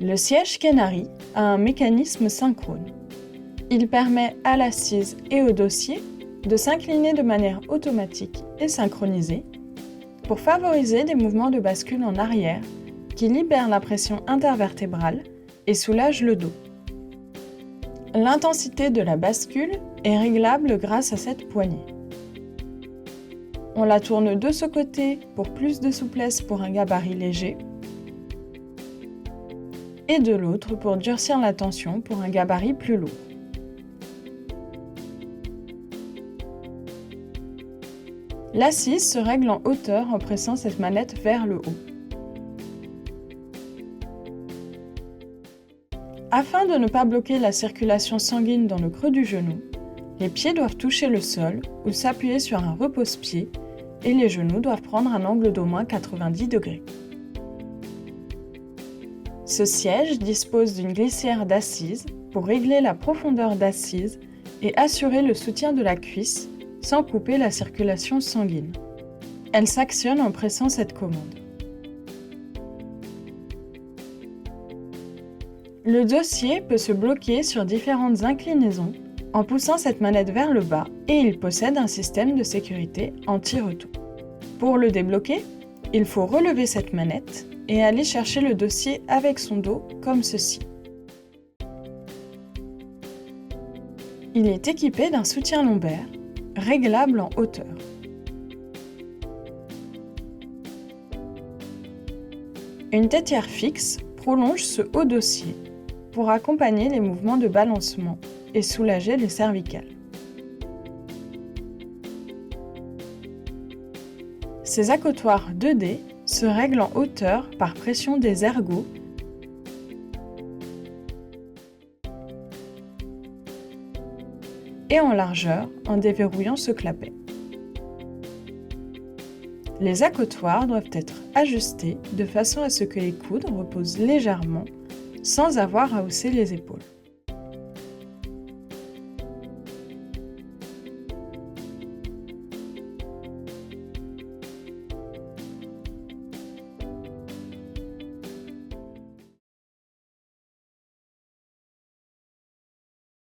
Le siège Canary a un mécanisme synchrone. Il permet à l'assise et au dossier de s'incliner de manière automatique et synchronisée pour favoriser des mouvements de bascule en arrière qui libèrent la pression intervertébrale et soulagent le dos. L'intensité de la bascule est réglable grâce à cette poignée. On la tourne de ce côté pour plus de souplesse pour un gabarit léger et de l'autre pour durcir la tension pour un gabarit plus lourd. L'assise se règle en hauteur en pressant cette manette vers le haut. Afin de ne pas bloquer la circulation sanguine dans le creux du genou, les pieds doivent toucher le sol ou s'appuyer sur un repose-pied et les genoux doivent prendre un angle d'au moins 90 degrés. Ce siège dispose d'une glissière d'assise pour régler la profondeur d'assise et assurer le soutien de la cuisse sans couper la circulation sanguine. Elle s'actionne en pressant cette commande. Le dossier peut se bloquer sur différentes inclinaisons en poussant cette manette vers le bas et il possède un système de sécurité anti-retour. Pour le débloquer, il faut relever cette manette et aller chercher le dossier avec son dos comme ceci. Il est équipé d'un soutien lombaire, réglable en hauteur. Une tétière fixe prolonge ce haut dossier pour accompagner les mouvements de balancement et soulager les cervicales. Ces accotoirs 2D se règlent en hauteur par pression des ergots et en largeur en déverrouillant ce clapet. Les accotoirs doivent être ajustés de façon à ce que les coudes reposent légèrement sans avoir à hausser les épaules.